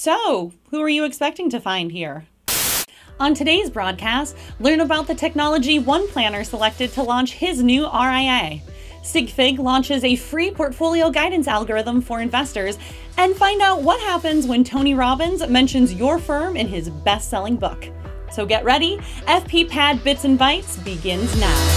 So, who are you expecting to find here? On today's broadcast, learn about the technology one planner selected to launch his new RIA. SigFig launches a free portfolio guidance algorithm for investors, and find out what happens when Tony Robbins mentions your firm in his best-selling book. So get ready, FPPad Bits and Bytes begins now.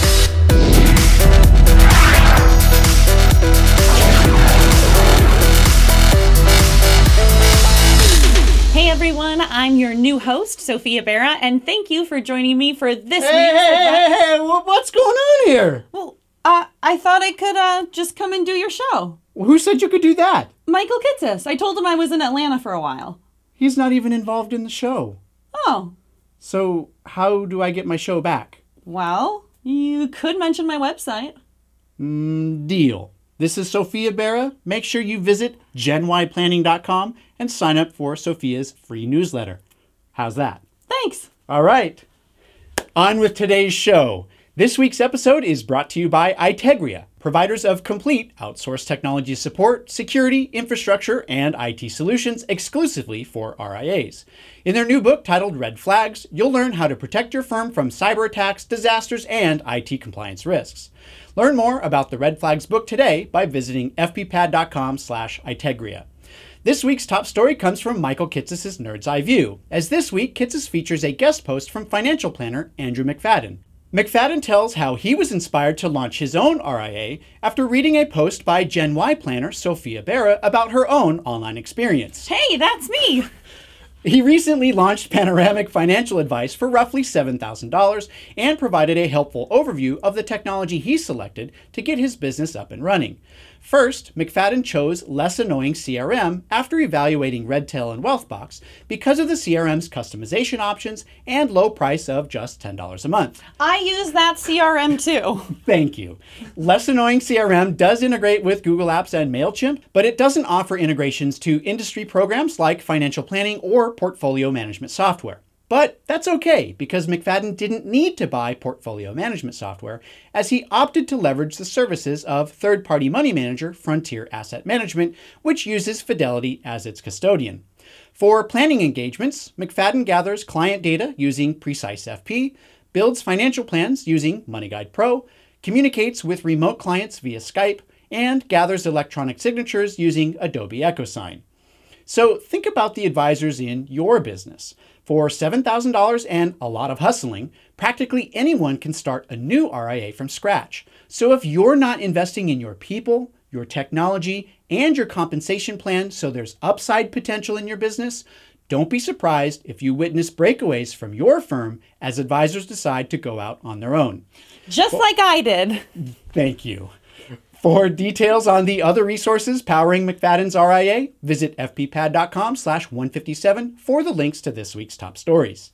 Hey everyone, I'm your new host, Sophia Berra, and thank you for joining me for this week's Hey, what's going on here? Well, I thought I could just come and do your show. Who said you could do that? Michael Kitsis. I told him I was in Atlanta for a while. He's not even involved in the show. Oh. So how do I get my show back? Well, you could mention my website. Deal. This is Sophia Berra. Make sure you visit genyplanning.com and sign up for Sophia's free newsletter. How's that? Thanks. All right. On with today's show. This week's episode is brought to you by Itegria, providers of complete outsourced technology support, security, infrastructure, and IT solutions exclusively for RIAs. In their new book titled Red Flags, you'll learn how to protect your firm from cyber attacks, disasters, and IT compliance risks. Learn more about the Red Flags book today by visiting fppad.com/Itegria. This week's top story comes from Michael Kitsis' Nerd's Eye View, as this week Kitsis features a guest post from financial planner Andrew McFadden. McFadden tells how he was inspired to launch his own RIA after reading a post by Gen Y planner Sophia Berra about her own online experience. Hey, that's me! He recently launched Panoramic Financial Advice for roughly $7,000 and provided a helpful overview of the technology he selected to get his business up and running. First, McFadden chose Less Annoying CRM after evaluating Redtail and Wealthbox because of the CRM's customization options and low price of just $10 a month. I use that CRM too. Thank you. Less Annoying CRM does integrate with Google Apps and MailChimp, but it doesn't offer integrations to industry programs like financial planning or portfolio management software. But that's okay, because McFadden didn't need to buy portfolio management software, as he opted to leverage the services of third-party money manager Frontier Asset Management, which uses Fidelity as its custodian. For planning engagements, McFadden gathers client data using Precise FP, builds financial plans using MoneyGuide Pro, communicates with remote clients via Skype, and gathers electronic signatures using Adobe EchoSign. So think about the advisors in your business. For $7,000 and a lot of hustling, practically anyone can start a new RIA from scratch. So if you're not investing in your people, your technology, and your compensation plan so there's upside potential in your business, don't be surprised if you witness breakaways from your firm as advisors decide to go out on their own. Just like I did. Thank you. For details on the other resources powering McFadden's RIA, visit fppad.com/157 for the links to this week's top stories.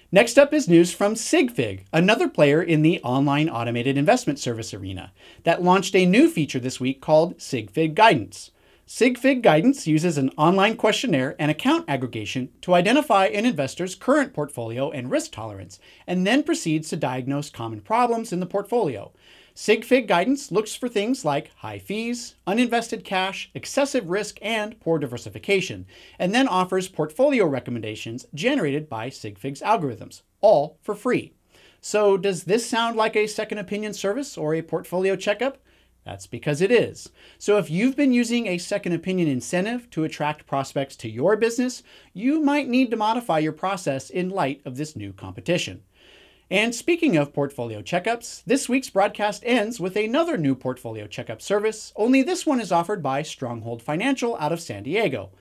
Next up is news from SigFig, another player in the online automated investment service arena, that launched a new feature this week called SigFig Guidance. SigFig Guidance uses an online questionnaire and account aggregation to identify an investor's current portfolio and risk tolerance, and then proceeds to diagnose common problems in the portfolio. SigFig Guidance looks for things like high fees, uninvested cash, excessive risk, and poor diversification, and then offers portfolio recommendations generated by SigFig's algorithms, all for free. So does this sound like a second opinion service or a portfolio checkup? That's because it is. So if you've been using a second opinion incentive to attract prospects to your business, you might need to modify your process in light of this new competition. And speaking of portfolio checkups, this week's broadcast ends with another new portfolio checkup service, only this one is offered by Stronghold Financial out of San Diego.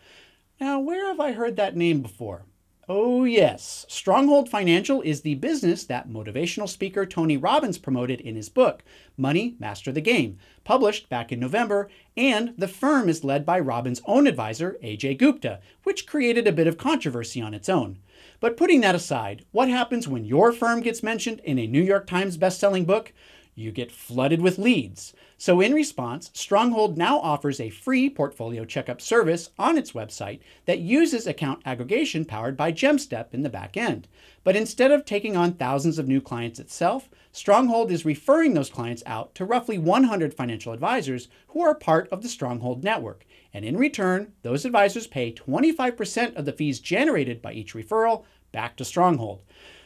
Now, where have I heard that name before? Oh yes, Stronghold Financial is the business that motivational speaker Tony Robbins promoted in his book, Money, Master the Game, published back in November, and the firm is led by Robbins' own advisor, AJ Gupta, which created a bit of controversy on its own. But putting that aside, what happens when your firm gets mentioned in a New York Times best-selling book? You get flooded with leads. So in response, Stronghold now offers a free portfolio checkup service on its website that uses account aggregation powered by GemStep in the back end. But instead of taking on thousands of new clients itself, Stronghold is referring those clients out to roughly 100 financial advisors who are part of the Stronghold network. And in return, those advisors pay 25% of the fees generated by each referral back to Stronghold.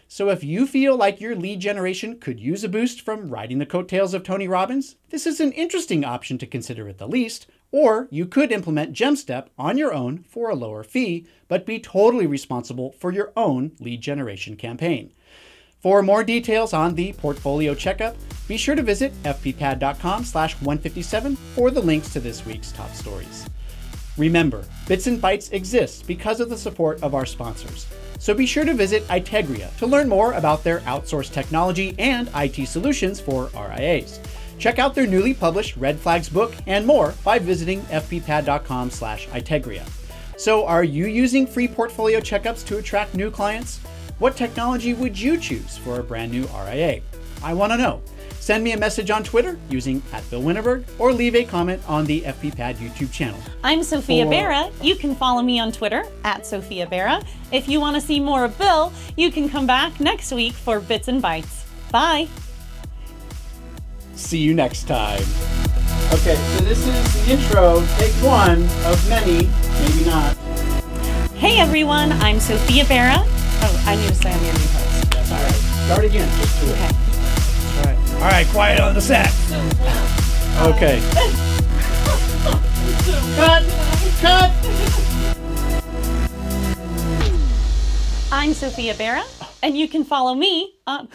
So if you feel like your lead generation could use a boost from riding the coattails of Tony Robbins, this is an interesting option to consider at the least. Or you could implement GemStep on your own for a lower fee, but be totally responsible for your own lead generation campaign. For more details on the portfolio checkup, be sure to visit fppad.com/157 for the links to this week's top stories. Remember, Bits and Bytes exists because of the support of our sponsors. So be sure to visit Itegria to learn more about their outsourced technology and IT solutions for RIAs. Check out their newly published Red Flags book and more by visiting fppad.com/Itegria. So are you using free portfolio checkups to attract new clients? What technology would you choose for a brand new RIA? I want to know. Send me a message on Twitter using @BillWinterberg or leave a comment on the FPPad YouTube channel. I'm Sophia Berra. You can follow me on Twitter @SophiaBerra. If you want to see more of Bill, you can come back next week for Bits and Bytes. Bye. See you next time. Okay, so this is the intro, take one of many, maybe not. Hey everyone, I'm Sophia Berra. Oh, I need to say I'm your new host. That's all right. Start again, just do it. Okay. All right, quiet on the set. Okay. Cut! Cut! I'm Sophia Berra, and you can follow me on...